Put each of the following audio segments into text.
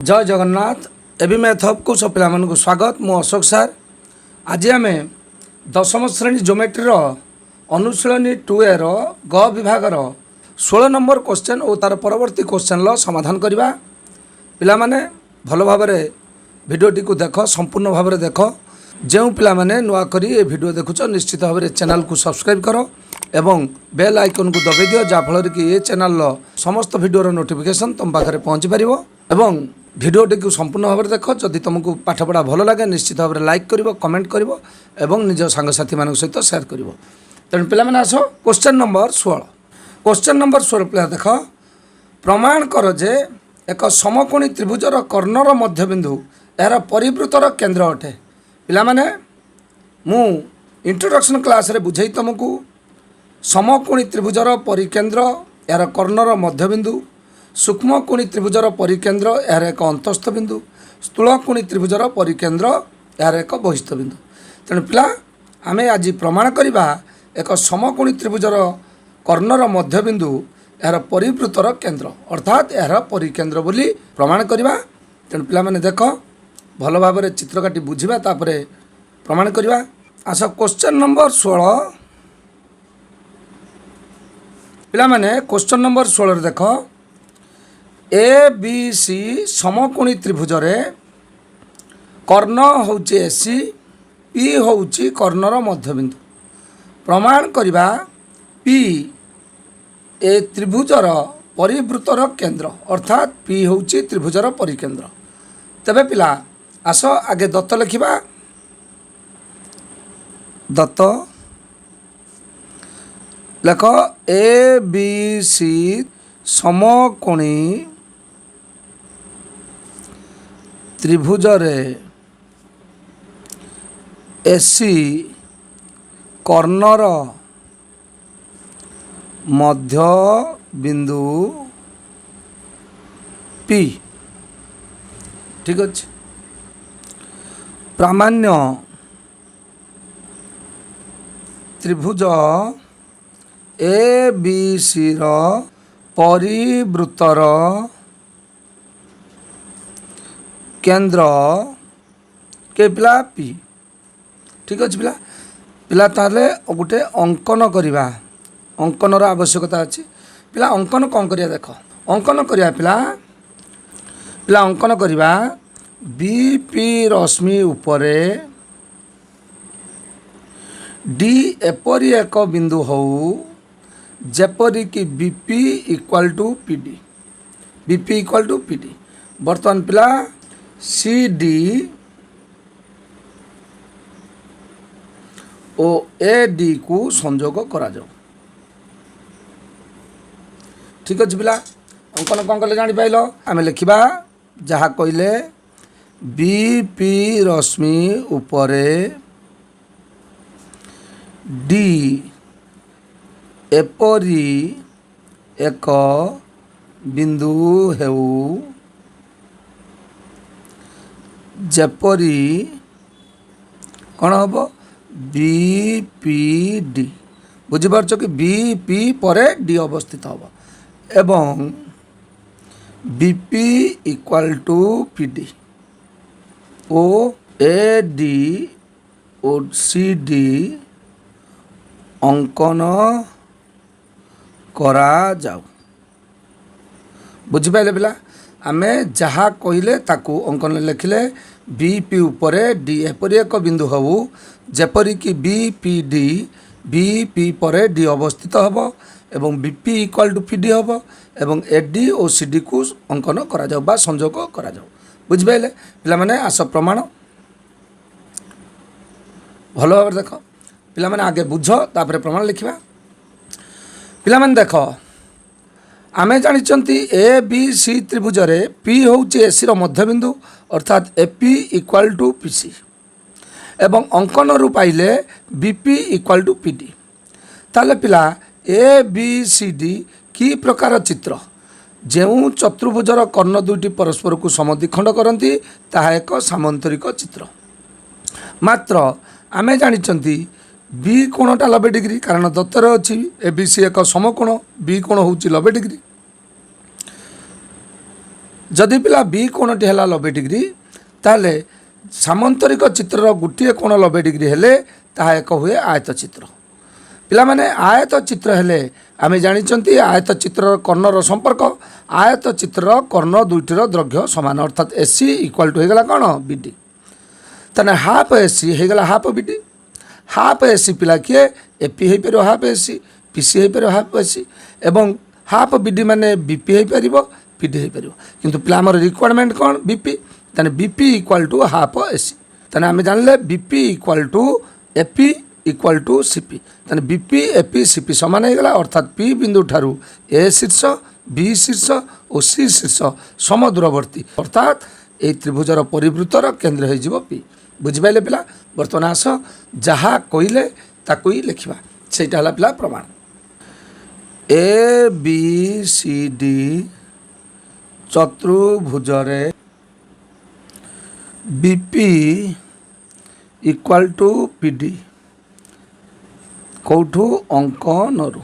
जय जगन्नाथ एबी मैथअप को सब पिला स्वागत मु अशोक सार। आज आम दशम श्रेणी ज्योमेट्री अनुशीलनी 2A ग विभागर 16 नंबर क्वेश्चन और तार परवर्ती क्वेश्चन समाधान करवा। पिला माने भल भाव भिडटी को देख संपूर्ण भाव देख। जो पिला माने नुआ करी ए वीडियो देखुच निश्चित भाव चैनल को सब्सक्राइब कर एवं बेल आइकन को दबाई दियो जाफल कि ये चैनल समस्त वीडियो नोटिफिकेशन तुम पाखे पहुँची पार एवं भिडटी को संपूर्ण भाव देख। जदि तुमको पाठपढ़ा भल लगे निश्चित भाव लाइक कर कमेंट कर एवं निज सांगसाथी मान सहित शेयर कर। तेणु पे आस क्वेश्चन नंबर 16। क्वेश्चन नंबर 16 पिला देख प्रमाण कर जे एक समकोणी त्रिभुजर कर्णर मध्यबिंदु यार परिवृतर केन्द्र अटे। पिला माने मु इंट्रोडक्शन क्लास रे बुझाई तुमको समकोणी त्रिभुजर परिकेन्द्र यार कर्णर मध्यबिंदु, सूक्ष्मकोणी त्रिभुजर परिकेन्द्र यार एक अंतस्थ बिंदु, स्थूलकोणी त्रिभुजर परिकेन्द्र यार एक बहिस्थ बिंदु। तेणु पिला आमे आज प्रमाण करिबा एक समकोणी त्रिभुजर कर्णर मध्यबिंदु यार परिवृतर केन्द्र अर्थात यार परिकेन्द्र बोली प्रमाण करिबा। तेणु पिला माने देख भल भाव चित्र काटी बुझिबा तापरे प्रमाण करिबा। आस क्वेश्चन नंबर 16 पिला माने क्वेश्चन नंबर 16 रे देख ए बी सी समकोणी त्रिभुज रे कर्ण होउची एसी, पी होउची कर्णर मध्यबिंदु। प्रमाण करिबा पी ए त्रिभुजर परिवृतर केन्द्र अर्थात पी होउची त्रिभुजर परिकेन्द्र। तबे पिला आस आगे दत्त लिखिबा। दत्त लेख ए बी सी समकोणी त्रिभुज रे एसी कर्णर मध्य बिंदु पी। ठीक अच्छे। प्रामाण्य त्रिभुज ए बी सी परिवृतर केन्द्र के पिला पी। ठीक अच्छे पिला पिला ताले गोटे अंकन करवा। अंकनर आवश्यकता अच्छी पिला। अंकन कौन करिया देख अंकन करिया पिला पिला अंकन करवा बीपी रश्मि उपरे डी एपरी एक बिंदु हो जेपरी कि BP equal to PD. BP equal to PD. बर्तमान पिला C D O A D को संयोग करा जाओ। ठीक अच्छे पिला अंकन कौन कले जानी पाइल आम लिखा जहाँ कहले बीपी रश्मि उपरे डी एपरी एक बिंदु हेउ जेपरी कौन हम बीपीडी। बुझीपार कि बीपी परे डी अवस्थित हम एवं बीपी इक्वल टू पीडी ओ ए डी ओ सी डी अंकन करा जाऊ। बुझिपारे पिला आमे जहाँ कहले ताकू अंकन लिखले बीपी उपरे डी एपरी एक बिंदु हबू जेपरी कि बीपीडी बीपी परे डी अवस्थित हम एवं बीपी इक्वल टू पीडी हम एवं एडी और सीडी को अंकन करा जाऊ बा संयोग करा जाऊ। बुझिपारे पिला माने आस प्रमाण भल भाव देख। पिला माने आगे बुझ तापर प्रमाण लिखिबा। पिला माने देख आमे जानिचंती ए बी सी त्रिभुज रे पी होउची एसी रो मध्यबिंदु अर्थात एपी इक्वल टू पीसी एवं अंकन रु पाइले बीपी इक्वल टू पीडी। ताले पिला ए बी सी डी की प्रकार चित्र जो चतुर्भुजर कर्ण दुईटी परस्पर को समद्विखंड करती ताहा एक सामांतरिक चित्र। मात्र आमे जानिचंती बी कोणटा 90 डिग्री कारण दत्तर अच्छी ए बी सी एक समकोण बी कोण हूँ 90 डिग्री जदि पिला बी कोणटी है 90 डिग्री ताहले सामंतरिक चित्रर गोटे कोण 90 डिग्री हेले ताहा एक हुए आयत चित्र। पिला माने आयत चित्र हेले आमे जानिचंती आयत चित्रर कर्णर संपर्क आयत चित्रर कर्ण दुईटीर द्रव्य समान अर्थात एसी इक्वल टू होगला कौन बीडी तने हाफ एसी होगला हाफ बीडी हाफ एसी पिला किए एपी हो पार हाफ एसी पीसी हो पार हाफ एसी एवं हाफ बीडी माने बीपी हो पार पीडी हो पार किंतु पिला आमर रिक्वायरमेंट कौन बीपी तने BP equal to half AC तने आमे जानले BP equal to AP equal to CP तने बीपी एपी सीपी समान होगला अर्थात पी बिंदु ठारू ए शीर्ष बी शीर्ष और सी शीर्ष समदूरवर्ती अर्थात ये त्रिभुजर परिवृत्तर केन्द्र हो पी बुझिपारे पिला बर्तमान आस जहाँ कहले ताकू ही लिखा सेटा है पिला प्रमाण ए बी सी डी चतुर्भुजरे बीपी इक्वल टू पीडी कौठू अंकनरू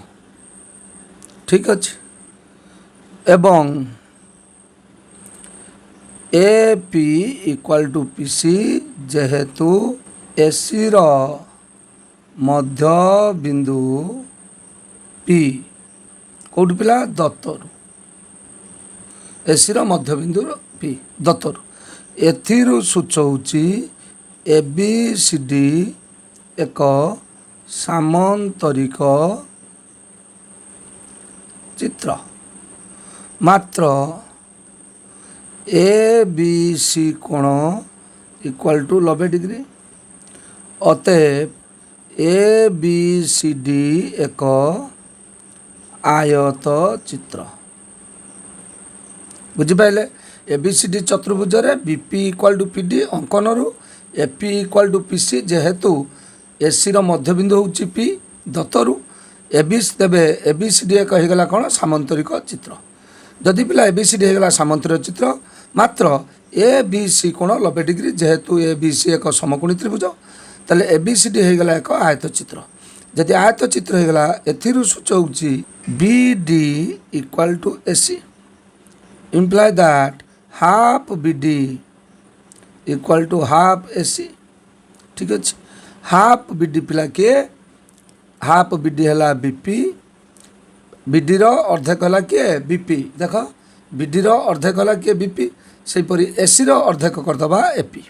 ठीक अच्छे एवं A P equal to P C जेहेतु एसी रो मध्य बिंदु पी कौट पिला दत्तरु एसी रो मध्य बिंदु पी दत्तरु एथिरु सूचौची ए बी सी डी एक सामंतरिक चित्र मात्र ए बी सी कोण इक्वल टू 90 डिग्री अतएव ए बी सी डी एक आयत चित्र बुझिपारे ए बी सी डी चतुर्भुज BP equal to P D अंकनरू AP equal to P C जेहेतु एसी रो मध्यबिंदु होउची पी दत्तरु ए बी सी डी एक होगला कौन सामंतरिक चित्र जदि पिला ए बी सी डी होगला सामंतरिक चित्र मात्र ए बी सी कोण 90 डिग्री जेहेतु ए बी सी एक समकोणी त्रिभुज ताले ए बी सी डी होगला एक आयत चित्र जदि आयत चित्र होगला एथिरु सूचौची B D equal to AC imply that half B D equal to half AC ठीक अच्छे हाफ बी डी पिला के हाफ बी डी है बीपी बीडी रो अर्धेक है किए बीपी देख बीडी रो अर्धेक है किए बीपी से परी एसी रो अर्धेक करदबा एपी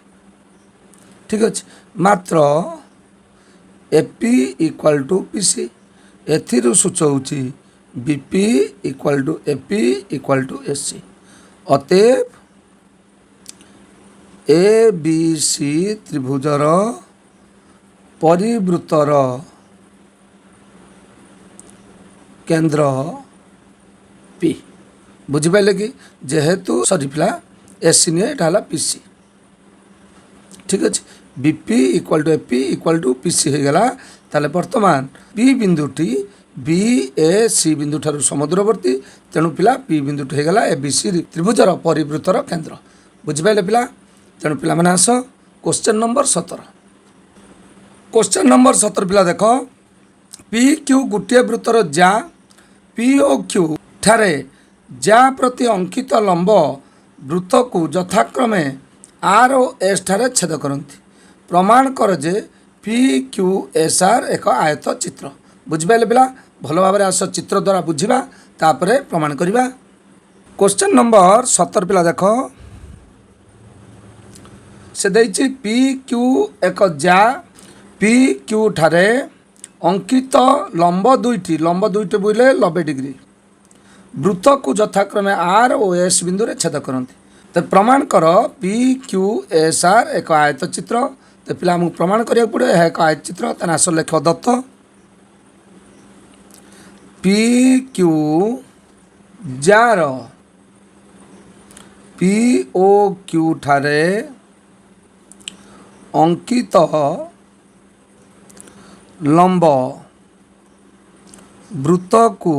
ठीक अच्छे मात्र एपी इक्वल टू पीसी एथिरु सूचौची BP equal to AP equal to AC अतएव ए बी सी त्रिभुजर परिवृत्तर केन्द्र पी बुझिपारे कि जेहेतु सरी पिला एसी नहीं यहाँ पीसी ठीक अच्छे BP equal to AP equal to PC हो गला ताले वर्तमान पी बिंदुटी बी ए सी बिंदु ठारू समदूरवर्ती तेणु पिला पी बिंदुटी हो गला ए बी सी त्रिभुजर परिवृत्तर केन्द्र बुझिपारे पिला तेणु पिला माने आस क्वेश्चन नंबर 17 क्वेश्चन नंबर 17 पिला देख पी क्यू गोटे वृत्तर जा पी ओ क्यू ठारे जा प्रति अंकित लंब वृत्त को यथाक्रमे आर और एस ठारे छेद करती प्रमाण कर J P Q S R एक आयत चित्र बुझिपारे पिला भल भाव आस चित्र द्वारा बुझा तापर प्रमाण करवा क्वेश्चन नंबर 17 पिला देख से देछि पी क्यू एक जा पी क्यू ठारे अंकित लंब दुईटी बोले 90 डिग्री वृत्त को यथाक्रमे आर और एस बिंदु छेद करती तो प्रमाण कर पी क्यू एस आर एक आयत चित्र तो पिला प्रमाण करिया पड़े यह एक आयत चित्र तेना आस लेख दत्त पी क्यू जार पी ओ क्यू ठारे अंकित लंब वृत्त को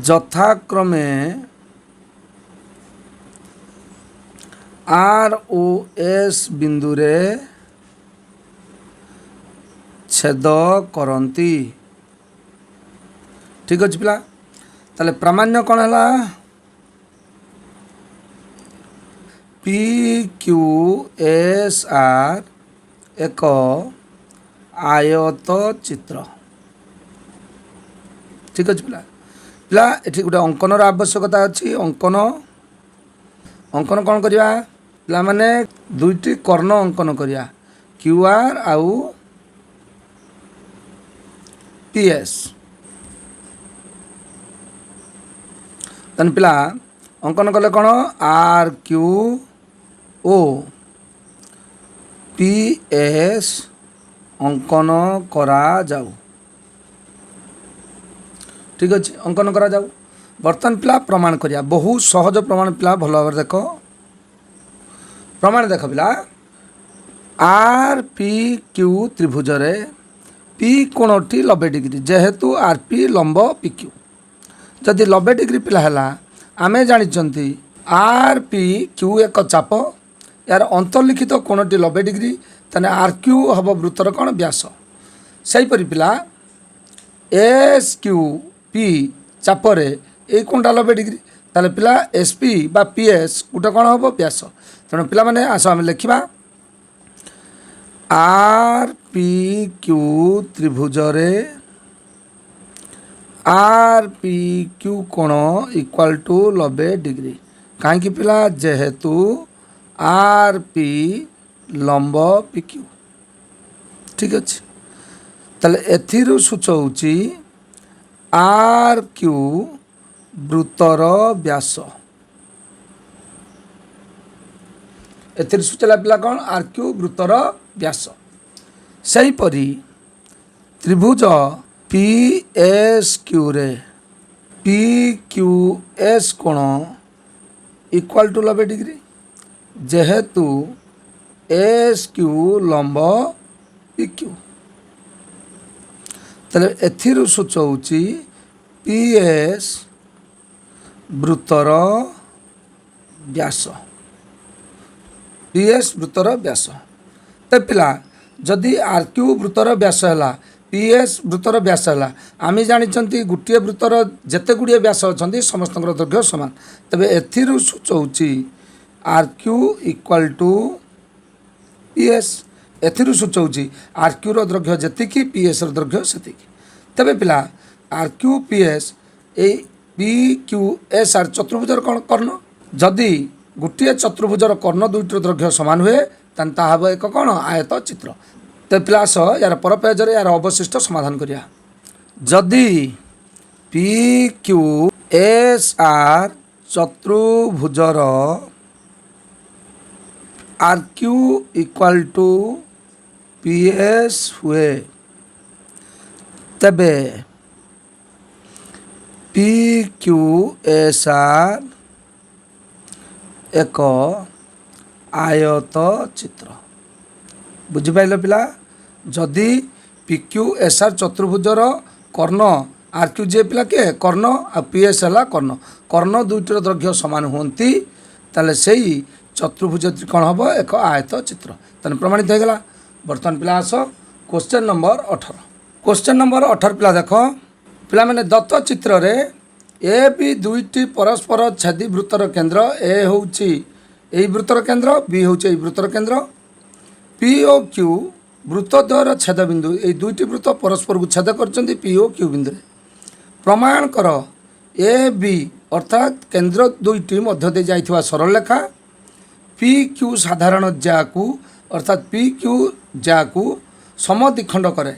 यथाक्रमे आर ओ एस बिंदु रे छेद करती ठीक अच्छे पिला ताले प्रामाण्य कौन है ପି କ୍ୟୁ ଏସ୍ ଆର୍ ଏକ ଆୟତ ଚିତ୍ର। ଠିକ୍ ଅଛି ପିଲା। ପିଲା ଏଠି ଗୋଟେ ଅଙ୍କନର ଆବଶ୍ୟକତା ଅଛି। ଅଙ୍କନ କ'ଣ କରିବା ପିଲାମାନେ? ଦୁଇଟି କର୍ଣ୍ଣ ଅଙ୍କନ କରିବା, କ୍ୟୁ ଆର୍ ଆଉ ପି ଏସ୍। ତାହେଲେ ପିଲା ଅଙ୍କନ କଲେ କ'ଣ? ଆର୍ କ୍ୟୁ ଓ ପି ଏସ୍ ଅଙ୍କନ କରାଯାଉ। ଠିକ୍ ଅଛି, ଅଙ୍କନ କରାଯାଉ। ବର୍ତ୍ତମାନ ପିଲା ପ୍ରମାଣ କରିବା। ବହୁ ସହଜ ପ୍ରମାଣ ପିଲା, ଭଲ ଭାବରେ ଦେଖ। ପ୍ରମାଣ ଦେଖ ପିଲା। ଆର୍ ପି କ୍ୟୁ ତ୍ରିଭୁଜରେ ପି କୋଣଟି 90 ଡିଗ୍ରୀ, ଯେହେତୁ ଆର୍ ପି ଲମ୍ବ ପି କ୍ୟୁ। ଯଦି 90 ଡିଗ୍ରୀ ପିଲା ହେଲା, ଆମେ ଜାଣିଛନ୍ତି ଆର୍ ପି କ୍ୟୁ ଏକ ଚାପ, ଏହାର ଅନ୍ତର୍ଲିଖିତ କୋଣଟି 90 ଡିଗ୍ରୀ, ତାହେଲେ ଆର୍ କ୍ୟୁ ହେବ ବୃତ୍ତର କ'ଣ? ବ୍ୟାସ। ସେହିପରି ପିଲା ଏସ୍ କ୍ୟୁ ପି ଚାପରେ ଏଇ କୋଣଟା 90 ଡିଗ୍ରୀ, ତାହେଲେ ପିଲା ଏସ୍ ପି ବା ପି ଏସ୍ ଗୋଟେ କ'ଣ ହେବ? ବ୍ୟାସ। ତେଣୁ ପିଲାମାନେ ଆସ ଆମେ ଲେଖିବା ଆର୍ ପି କ୍ୟୁ ତ୍ରିଭୁଜରେ ଆର୍ ପି କ୍ୟୁ କୋଣ ଇକ୍ୱାଲ୍ ଟୁ 90 ଡିଗ୍ରୀ। କାହିଁକି ପିଲା? ଯେହେତୁ ଆର୍ ପି ଲମ୍ବ ପି କ୍ୟୁ। ଠିକ୍ ଅଛି, ତାହେଲେ ଏଥିରୁ ସୂଚଉଛି ଆର୍ କ୍ୟୁ ବୃତ୍ତର ବ୍ୟାସ। ଏଥିରୁ ସୂଚାଇଲା ପିଲା କ'ଣ? ଆର୍ କ୍ୟୁ ବୃତ୍ତର ବ୍ୟାସ। ସେହିପରି ତ୍ରିଭୁଜ ପି ଏସ୍ କ୍ୟୁରେ ପି କ୍ୟୁ ଏସ୍ କୋଣ ଇକ୍ୱାଲ୍ ଟୁ 90 ଡିଗ୍ରୀ, ଯେହେତୁ ଏସ୍ କ୍ୟୁ ଲମ୍ବ ପି କ୍ୟୁ। ତାହେଲେ ଏଥିରୁ ସୂଚଉଛି ପି ଏସ୍ ବୃତ୍ତର ବ୍ୟାସ। ପି ଏସ୍ ବୃତ୍ତର ବ୍ୟାସ। ତ ପିଲା ଯଦି ଆର୍ କ୍ୟୁ ବୃତ୍ତର ବ୍ୟାସ ହେଲା, ପି ଏସ୍ ବୃତ୍ତର ବ୍ୟାସ ହେଲା, ଆମେ ଜାଣିଛନ୍ତି ଗୋଟିଏ ବୃତ୍ତର ଯେତେ ଗୁଡ଼ିଏ ବ୍ୟାସ ଅଛନ୍ତି ସମସ୍ତଙ୍କର ଦୈର୍ଘ୍ୟ ସମାନ। ତେବେ ଏଥିରୁ ସୂଚଉଛି R Q equal to P S. ଏଥିରୁ ସୂଚଉଛି ଆର୍ କ୍ୟୁର ଦୈର୍ଘ୍ୟ ଯେତିକି, ପି ଏସ୍ର ଦୈର୍ଘ୍ୟ ସେତିକି। ତେବେ ପିଲା ଆର୍ କ୍ୟୁ ପି ଏସ୍ ଏଇ ପି କ୍ୟୁ ଏସ୍ ଆର୍ ଚତୁର୍ଭୁଜର କ'ଣ କର୍ଣ୍ଣ? ଯଦି ଗୋଟିଏ ଚତୁର୍ଭୁଜର କର୍ଣ୍ଣ ଦୁଇଟିର ଦୈର୍ଘ୍ୟ ସମାନ ହୁଏ, ତାହେଲେ ତାହା ହେବ ଏକ କ'ଣ? ଆୟତ ଚିତ୍ର। ତେବେ ପିଲା ଆସ ଏହାର ପର ପେଜରେ ଏହାର ଅବଶିଷ୍ଟ ସମାଧାନ କରିବା। ଯଦି ପି କ୍ୟୁ ଏସ୍ ଆର୍ ଚତୁର୍ଭୁଜର R Q equal to P S ହୁଏ, ତେବେ ପି କ୍ୟୁ ଏସ୍ ଆର୍ ଏକ ଆୟତ ଚିତ୍ର। ବୁଝିପାରିଲ ପିଲା? ଯଦି ପି କ୍ୟୁ ଏସ୍ ଆର୍ ଚତୁର୍ଭୁଜର କର୍ଣ୍ଣ ଆର୍ କ୍ୟୁ ଯେ ପିଲା କିଏ? କର୍ଣ୍ଣ, ଆଉ ପି ଏସ୍ ହେଲା କର୍ଣ୍ଣ। କର୍ଣ୍ଣ ଦୁଇଟିର ଦୈର୍ଘ୍ୟ ସମାନ ହୁଅନ୍ତି, ତାହେଲେ ସେଇ ଚତୁର୍ଭୁଜଟି କ'ଣ ହେବ? ଏକ ଆୟତ ଚିତ୍ର। ତାହେଲେ ପ୍ରମାଣିତ ହୋଇଗଲା। ବର୍ତ୍ତମାନ ପିଲା ଆସ କ୍ୱେଶ୍ଚନ୍ ନମ୍ବର 18। କ୍ୱେଶ୍ଚନ୍ ନମ୍ବର 18 ପିଲା ଦେଖ। ପିଲାମାନେ ଦତ୍ତ ଚିତ୍ରରେ ଏ ବି ଦୁଇଟି ପରସ୍ପର ଛେଦି ବୃତ୍ତର କେନ୍ଦ୍ର। ଏ ହେଉଛି ଏଇ ବୃତ୍ତର କେନ୍ଦ୍ର, ବି ହେଉଛି ଏଇ ବୃତ୍ତର କେନ୍ଦ୍ର। ପି ଓ କ୍ୟୁ ବୃତ୍ତ ଦ୍ୱୟର ଛେଦବିନ୍ଦୁ। ଏଇ ଦୁଇଟି ବୃତ୍ତ ପରସ୍ପରକୁ ଛେଦ କରିଛନ୍ତି ପି ଓ କ୍ୟୁ ବିନ୍ଦୁରେ। ପ୍ରମାଣ କର ଏ ବି ଅର୍ଥାତ୍ କେନ୍ଦ୍ର ଦୁଇଟି ମଧ୍ୟ ଦେଇ ଯାଇଥିବା ସରଳରେଖା ପି କ୍ୟୁ ସାଧାରଣ ଜ୍ୟାକୁ ଅର୍ଥାତ୍ ପି କ୍ୟୁ ଜ୍ୟାକୁ ସମଦ୍ୱିଖଣ୍ଡ କରେ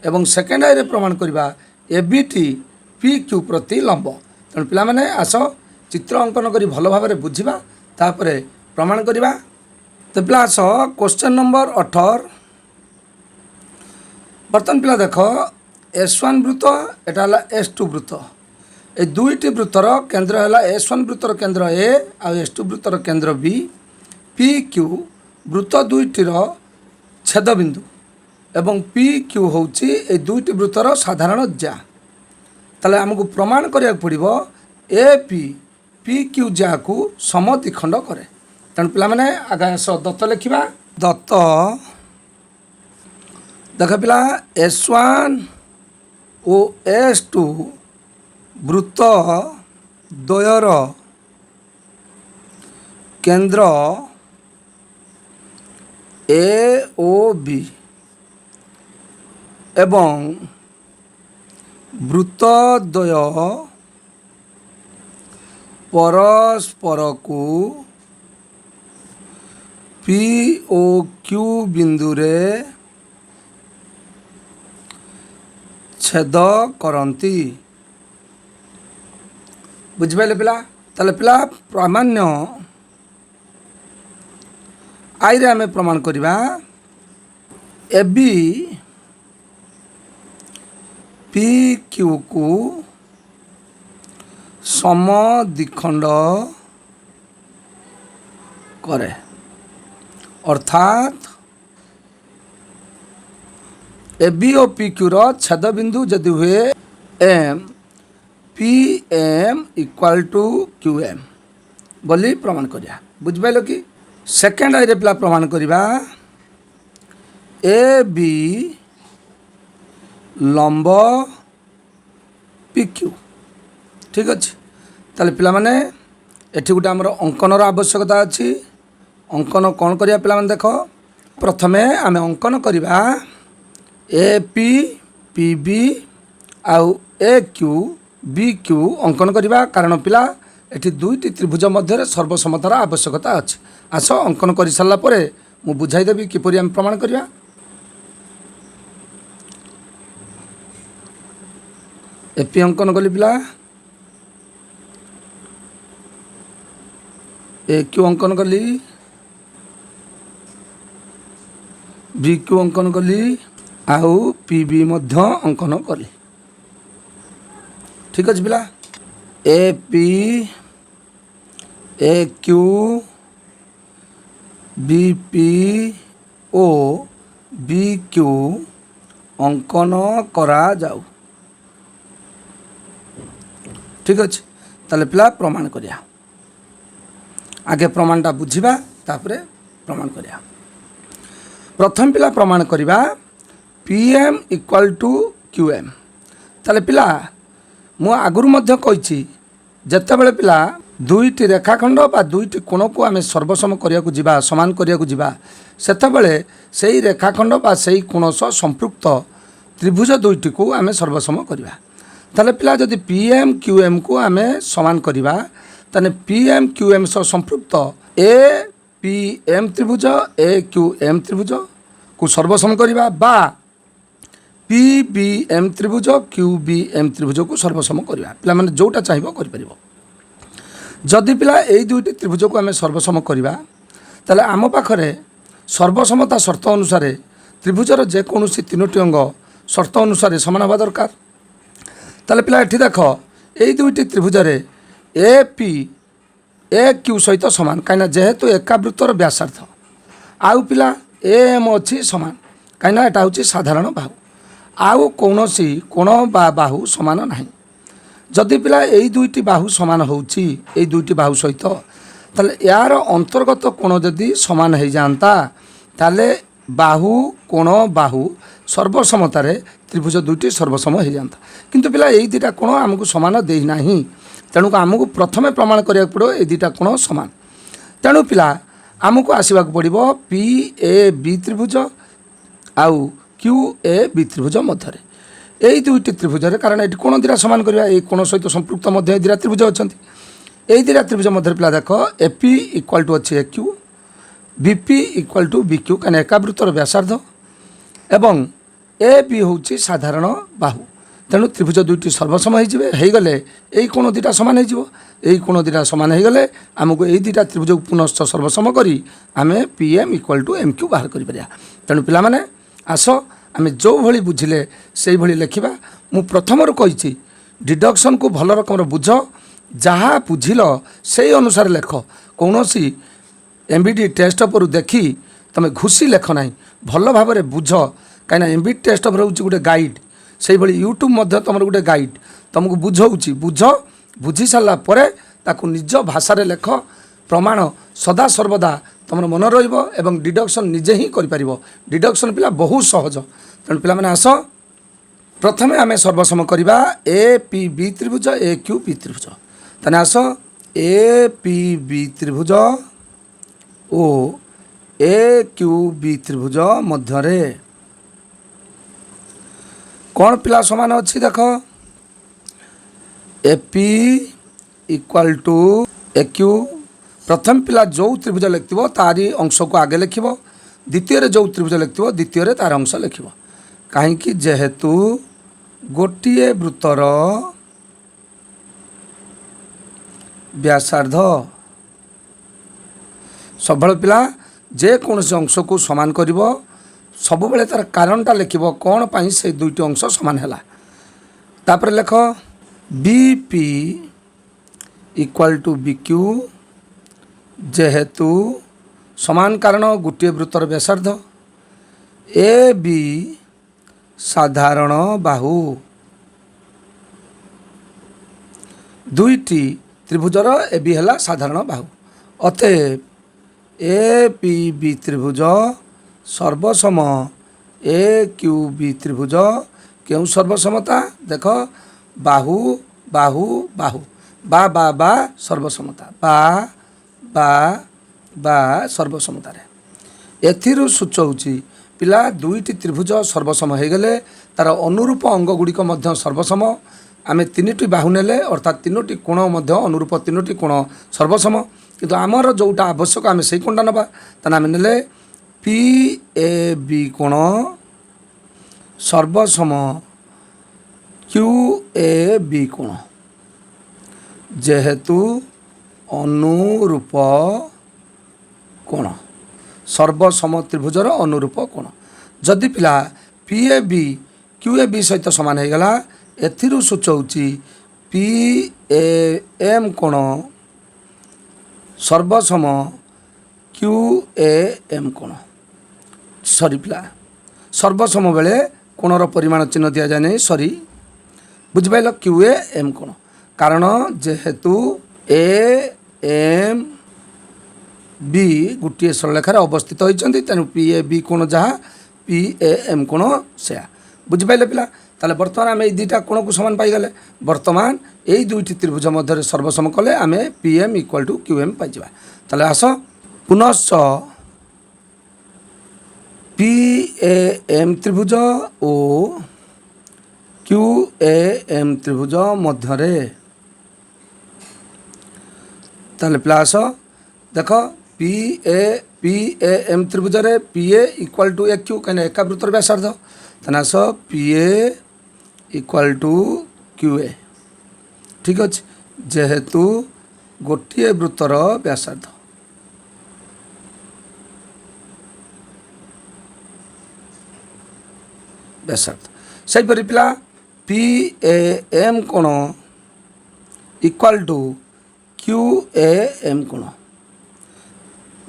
ଏବଂ ସେକେଣ୍ଡ ଆଇରେ ପ୍ରମାଣ କରିବା ଏ ବିଟି ପି କ୍ୟୁ ପ୍ରତି ଲମ୍ବ। ତେଣୁ ପିଲାମାନେ ଆସ ଚିତ୍ର ଅଙ୍କନ କରି ଭଲ ଭାବରେ ବୁଝିବା, ତାପରେ ପ୍ରମାଣ କରିବା। ତ ପିଲା ଆସ କ୍ୱେଶ୍ଚନ୍ ନମ୍ବର 18। ବର୍ତ୍ତମାନ ପିଲା ଦେଖ S1 ବୃତ୍ତ, ଏଟା ହେଲା S2 ବୃତ୍ତ। এই দুইটি বৃত্তর কেন্দ্র হল S1 বৃত্তর কেন্দ্র A আর S2 বৃত্তর কেন্দ্র B। পি কিউ বৃত্ত দুইটির ছেদবিন্দু এবং পি কিউ হচ্ছে এই দুইটি বৃত্তর সাধারণ জ্যা। তাহলে আমাকে প্রমাণ করা পড়ব এ পি পি কিউ জ্যাকু সমদ্বিখণ্ড করে। তেমন পিলামানে আগে আস দত্ত লেখিবা। দত্ত দেখ পিলা S1 ও S2 বৃত্ত দ্বয়র केंद्र ए ओ बी एवं वृत्तद्वय परस्पर को पी ओ क्यू बिंदु रे छेद करती। बुझिपारे पिला ताले पिला प्रामाण्य आई रे आमे प्रमाण करिबा ए बी पी क्यू को सम द्विखंड करे अर्थात ए बी और पी क्यू रो छेद बिंदु जदि हुए M P M equal to Q M बोली प्रमाण करिया। बुझिपाइल कि सेकेंड आई रे पिला प्रमाण करिबा ए बी लंब पी क्यू। ठीक अच्छे ताले पिला माने एठी गोटे आमर अंकनर आवश्यकता अच्छी। अंकन कौन करिया पिला माने देख प्रथमे आमे अंकन करिबा ए पी पी बी आउ ए क्यू बी क्यू अंकन करिबा कारण पिला एठी दुईटी त्रिभुज मध्य सर्वसमतार आवश्यकता अच्छी। आस अंकन कर सारा पर मु बुझाईदेवी किपरि आम प्रमाण करिया। एपी अंकन कली पिला ए क्यू अंकन कली बी क्यू अंकन कली आउ पी बी मध्य अंकन कली। ठीक अच्छे पिला A P A Q B P ओ बी क्यू अंकन करा जाऊ। ठीक अच्छे ताले पिला प्रमाण करिया। आगे प्रमाणटा बुझिबा तापरे प्रमाण करिया। प्रथम पिला प्रमाण करिबा P M equal to Q M. ताले पिला मु आगुरु मध्य कहिछि जेतेबेले पिला दुईटी रेखाखंड बा दुईटी कोण को आमे सर्वसम करिया को जिबा समान करिया को जिबा सेतेबेले सेही रेखाखंड बा सेही कोण सह संपृक्त त्रिभुज दुईटी को आमे सर्वसम करिबा। ताले पिला जदि पी एम क्यू एम को आमे समान करिबा ताने पी एम क्यू एम सह संपृक्त ए पी एम त्रिभुज ए क्यू एम त्रिभुज को सर्वसम करिबा बा पी बी एम त्रिभुज क्यू बी एम त्रिभुज को सर्वसम करिबा। पिला माने जोटा चाहिबो करि परिबो। जदि पिला एई दुईटी त्रिभुज को आमे सर्वसम करिबा ताले आम पाखरे सर्वसमता शर्त अनुसार त्रिभुजर जेकोसी तीनोटी अंग शर्त अनुसार समान हवा दरकार। ताले पिला एठी देख एई दुईटी त्रिभुजरे ए पी ए क्यू सहित समान कहीं जेहेतु एकावृत्तर व्यासार्थ आउ पिला ए एम अच्छी समान कहीं एटा हूँ साधारण बाहु आउ कौनसी कोण बा बाहु समान नहीं। जदि पिला एई दुईटी बाहु समान होउची एई दुईटी बाहु सहित ताले यार अंतर्गत कोण जदि समान हो जाता ताले बाहु कोण बाहु सर्वसमतार त्रिभुज दुईटी सर्वसम हो जाता किंतु पिला एई दुईटा कोण आमको समान दे नाही तेणु आमको प्रथमे प्रमाण करिया पड़ो ए दुईटा कोण समान। तेणु पिला आमको आसवाक पड़ो पी ए बी त्रिभुज आउ क्यू ए बी त्रिभुज मध्य यही दुईटी त्रिभुज कारण ये कोण दीटा सामान करवा ये कोण सहित संपृक्त मध्य दीटा त्रिभुज अच्छा यही दीटा त्रिभुज मध्य पिला देख एपी इक्वाल टू अच्छे A Q BP equal to B Q कहीं एकावृत्तर व्यासार्ध एवं ए बी हूँ साधारण बाहु तेणु त्रिभुज दुईटी सर्वसम होगले यही कोण दीटा सामान यही कोण दीटा सामान होगले आमको यही दीटा त्रिभुज पुनश्च सर्वसम करी आमे P M equal to M Q बाहर कर तेणु पिला माने आस आमे जो भली बुझिले से भली लेखिबा। मु प्रथमरु कहिछि डिडक्शन को भल रकम बुझ जहाँ बुझिल से अनुसार लेख कौनसी एमबीडी टेस्ट पर देखी तमे घुसी लेख ना भल भाव में बुझ कहीं एमबीडी टेस्ट पर हूँ गोटे गाइड से भली यूट्यूब मध्य तुम गोटे गाइड तुमको बुझाऊँगी बुझ बुझी सारा पर ताकू निज भाषा लेख प्रमाण सदा सर्वदा तुम मन रही डिडक्शन निजे ही कर डिडक्शन पिला बहुत सहज तेणु पिला माने आस प्रथमे आमे सर्वसम करवा ए पी बी त्रिभुज ए क्यू बी त्रिभुज तेने आस ए पी बी त्रिभुज ଓ ଏ କ୍ୟୁ ବି ତ୍ରିଭୁଜ ମଧ୍ୟରେ କ'ଣ ପିଲା ସମାନ ଅଛି ଦେଖ, AP ଇକ୍ୱାଲ୍ ଟୁ AQ। ପ୍ରଥମ ପିଲା ଯେଉଁ ତ୍ରିଭୁଜ ଲେଖିଥିବ ତାରି ଅଂଶକୁ ଆଗେ ଲେଖିବ, ଦ୍ୱିତୀୟରେ ଯେଉଁ ତ୍ରିଭୁଜ ଲେଖିଥିବ ଦ୍ୱିତୀୟରେ ତାର ଅଂଶ ଲେଖିବ। କାହିଁକି? ଯେହେତୁ ଗୋଟିଏ ବୃତ୍ତର ବ୍ୟାସାର୍ଦ୍ଧ ସବୁବେଳେ ପିଲା ଯେକୌଣସି ଅଂଶକୁ ସମାନ କରିବ, ସବୁବେଳେ ତାର କାରଣଟା ଲେଖିବ କ'ଣ ପାଇଁ ସେ ଦୁଇଟି ଅଂଶ ସମାନ ହେଲା। ତାପରେ ଲେଖ BP ଇକ୍ୱାଲ୍ ଟୁ BQ। ଯେହେତୁ ସମାନ କାରଣ ଗୋଟିଏ ବୃତ୍ତର ବ୍ୟାସାର୍ଦ୍ଧ, AB ସାଧାରଣ ବାହୁ, ଦୁଇଟି ତ୍ରିଭୁଜର AB ହେଲା ସାଧାରଣ ବାହୁ। ଅତଏବ APB ତ୍ରିଭୁଜ ସର୍ବସମ AQB ତ୍ରିଭୁଜ। କେଉଁ ସର୍ବସମତା? ଦେଖ, ବାହୁ ବାହୁ ବାହୁ, ବା ସର୍ବସମତା, ବା ସର୍ବସମତାରେ। ଏଥିରୁ ସୂଚଉଛି ପିଲା ଦୁଇଟି ତ୍ରିଭୁଜ ସର୍ବସମ ହୋଇଗଲେ ତାର ଅନୁରୂପ ଅଙ୍ଗ ଗୁଡ଼ିକ ମଧ୍ୟ ସର୍ବସମ। ଆମେ ତିନୋଟି ବାହୁ ନେଲେ ଅର୍ଥାତ୍ ତିନୋଟି କୋଣ ମଧ୍ୟ ଅନୁରୂପ ତିନୋଟି କୋଣ ସର୍ବସମ, କିନ୍ତୁ ଆମର ଯେଉଁଟା ଆବଶ୍ୟକ ଆମେ ସେଇ କୋଣଟା ନେବା। ତାହେଲେ ଆମେ ନେଲେ PAB କୋଣ ସର୍ବସମ QAB କୋଣ। ଯେହେତୁ ଅନୁରୂପ କୋଣ, ସର୍ବସମ ତ୍ରିଭୁଜର ଅନୁରୂପ କୋଣ। ଯଦି ପିଲା PAB QAB ସହିତ ସମାନ ହୋଇଗଲା, ଏଥିରୁ ସୂଚଉଛି PAM କୋଣ ସର୍ବସମ QAM କୋଣ। ସରି ପିଲା, ସର୍ବସମ ବେଳେ କୋଣର ପରିମାଣ ଚିହ୍ନ ଦିଆଯାଏ ନାହିଁ, ସରି, ବୁଝିପାରିଲ? QAM କୋଣ, କାରଣ ଯେହେତୁ AMB ଗୋଟିଏ ସରଳରେଖାରେ ଅବସ୍ଥିତ ହୋଇଛନ୍ତି, ତେଣୁ PAB କୋଣ ଯାହା PAM କୋଣ ସେୟା। ବୁଝିପାରିଲେ ପିଲା? ତାହେଲେ ବର୍ତ୍ତମାନ ଆମେ ଏଇ ଦୁଇଟା କୋଣକୁ ସମାନ ପାଇଗଲେ। ବର୍ତ୍ତମାନ ଏଇ ଦୁଇଟି ତ୍ରିଭୁଜ ମଧ୍ୟରେ ସର୍ବସମ କଲେ ଆମେ PM ଇକ୍ୱାଲ୍ ଟୁ QM ପାଇଯିବା। ତାହେଲେ ଆସ ପୁନଶ୍ଚ PAM ତ୍ରିଭୁଜ ଓ QAM ତ୍ରିଭୁଜ ମଧ୍ୟରେ, ତାହେଲେ ପିଲା ଆସ ଦେଖ, PAM ତ୍ରିଭୁଜରେ PA equal to AQ, କାହିଁକିନା ଏକା ବୃତ୍ତର ବ୍ୟାସାର୍ଦ୍ଧ। ତାହେଲେ ଆସ PA ଇକ୍ୱାଲ୍ ଟୁ QA। ଠିକ୍ ଅଛି, ଯେହେତୁ ଗୋଟିଏ ବୃତ୍ତର ବ୍ୟାସାର୍ଦ୍ଧ। ସେହିପରି ପିଲା PAM କୋଣ ଇକ୍ୱାଲ୍ ଟୁ QAM କୋଣ।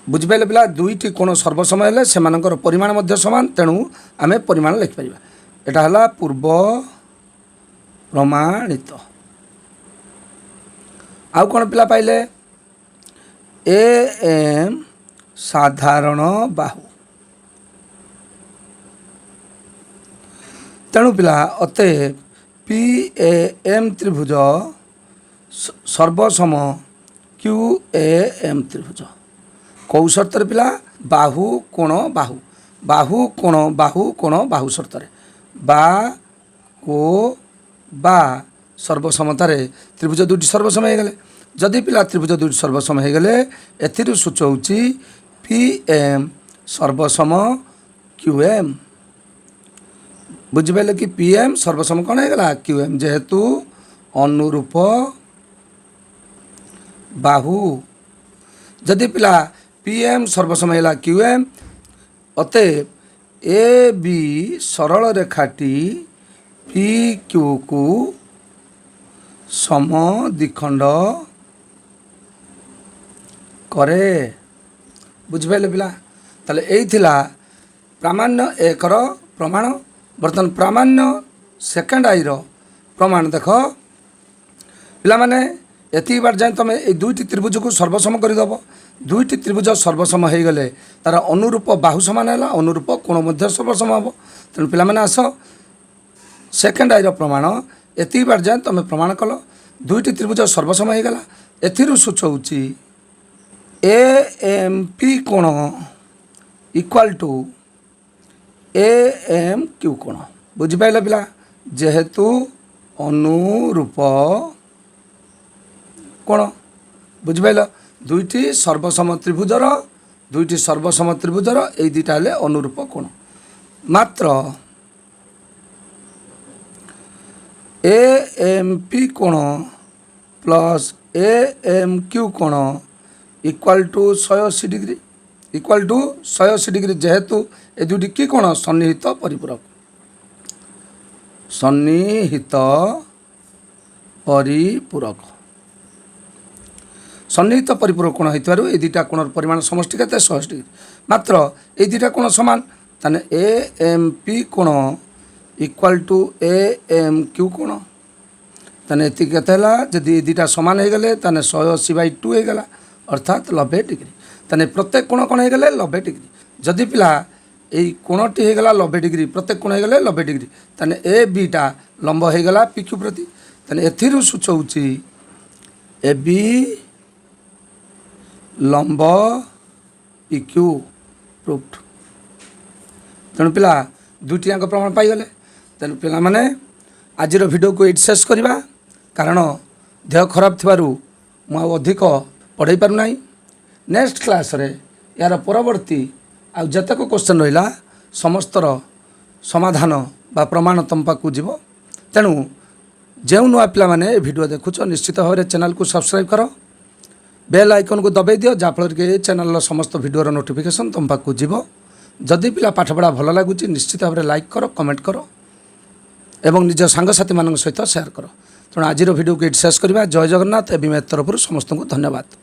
ବୁଝିପାରିଲେ ପିଲା? ଦୁଇଟି କୋଣ ସର୍ବସମ ହେଲେ ସେମାନଙ୍କର ପରିମାଣ ମଧ୍ୟ ସମାନ, ତେଣୁ ଆମେ ପରିମାଣ ଲେଖିପାରିବା। ଏଟା ହେଲା ପୂର୍ବ ପ୍ରମାଣିତ। ଆଉ କ'ଣ ପିଲା ପାଇଲେ? AM ସାଧାରଣ ବାହୁ। ତେଣୁ ପିଲା ଅତଏବ PAM ତ୍ରିଭୁଜ ସର୍ବସମ QAM ତ୍ରିଭୁଜ। କେଉଁ ସର୍ତ୍ତରେ ପିଲା? ବାହୁ କୋଣ ବାହୁ, ବାହୁ କୋଣ ବାହୁ କୋଣ ବାହୁ ସର୍ତ୍ତରେ। ବା ସର୍ବସମତାରେ ତ୍ରିଭୁଜ ଦୁଇଟି ସର୍ବସମ ହୋଇଗଲେ। ଯଦି ପିଲା ତ୍ରିଭୁଜ ଦୁଇଟି ସର୍ବସମ ହୋଇଗଲେ, ଏଥିରୁ ସୂଚଉଛି PM ସର୍ବସମ QM। ବୁଝିପାରିଲେ କି? PM ସର୍ବସମ କ'ଣ ହୋଇଗଲା? QM, ଯେହେତୁ ଅନୁରୂପ ବାହୁ। ଯଦି ପିଲା PM ସର୍ବସମ ହେଲା QM, ଅତଏବ AB ସରଳ ରେଖାଟି PQକୁ ସମଦ୍ୱିଖଣ୍ଡ କରେ। ବୁଝିପାରିଲେ ପିଲା? ତାହେଲେ ଏଇ ଥିଲା ପ୍ରାମାଣ୍ୟ ଏକର ପ୍ରମାଣ। ବର୍ତ୍ତମାନ ପ୍ରାମାଣ୍ୟ ସେକେଣ୍ଡ ଆଇର ପ୍ରମାଣ ଦେଖ ପିଲାମାନେ। ଏତିକି ବାର ଯାଏଁ ତୁମେ এই ଦୁଇଟି ତ୍ରିଭୁଜକୁ ସର୍ବସମ କରିଦେବ। ଦୁଇଟି ତ୍ରିଭୁଜ ସର୍ବସମ ହୋଇଗଲେ ତାର ଅନୁରୂପ ବାହୁ ସମାନ ହେଲା, ଅନୁରୂପ କୋଣ ମଧ୍ୟ ସର୍ବସମ ହେବ। ତେଣୁ ପିଲାମାନେ ଆସ ସେକେଣ୍ଡ ଆଇର ପ୍ରମାଣ। ଏତିକି ବାର ଯାଏଁ ତୁମେ ପ୍ରମାଣ କଲ ଦୁଇଟି ତ୍ରିଭୁଜ ସର୍ବସମ ହୋଇଗଲା। ଏଥିରୁ ସୂଚଉଛି ए एम पी कोण equal to A M Q कोण बुझिपाइल पिला जेहेतु अनुरूप कोण बुझिपाइल दुईटी सर्वसम त्रिभुजर ए दुईटा हेले अनुरूप कोण मात्र ए एम पी कोण प्लस ए एम क्यू कोण equal to 180 degree equal to 180 degree जेहेतु ए दुईटी कि कोण सन्निहित परिपूरक सन्निहित परिपूरक कोण होइतबारु ए दुईटा कोणर परिमाण समष्टि केते 180 डिग्री मात्र ए दुईटा कोण समान ताने ए एम पी कोण equal to A M Q कोण ताने एति केते हला जदि ए दुईटा समान हो गले ताने 180/2 हो गला अर्थात 90 डिग्री ताने प्रत्येक कोण कोण हो गले 90 डिग्री जदि पिला এই কোণটি হয়ে গলা 90 ডিগ্রি প্রত্যেক কোণ হয়ে গলে 90 ডিগ্রি তাহলে এ বিটা লম্ব হয়ে গলা পিক্যু প্রতি তাহলে এথিরু সূচৌছি এ বি লম্ব পিক্যু প্রুফড তেণু পিলা দুইটি যাক প্রমাণ পাইগলে তেণু পিলা মানে আজির ভিডিওকে এটি শেষ করা কারণ দেহ খরাপ থিবারু মু अधिक पढ़ाई पारु नाही नेक्स्ट क्लास रे यार परवर्ती आ जतक क्वेश्चन रहा समस्तर समाधान बा प्रमाण तुम पाक जीव तेणु जो नुआ पिला माने वीडियो देखुच निश्चित भाव में चैनल को सब्सक्राइब कर बेल आइकन को दबाई दियो जाफल कि चैनल समस्त वीडियोर नोटिफिकेशन तुम पाक जीव जदि पिला पाठपढ़ा भल लगुच निश्चित भाव में लाइक कर कमेंट कर एवं निज सांगसाथी मान सहित शेयर कर तेणु आज वीडियो को ये शेष करवा जय जगन्नाथ एवं तरफ समस्त को धन्यवाद।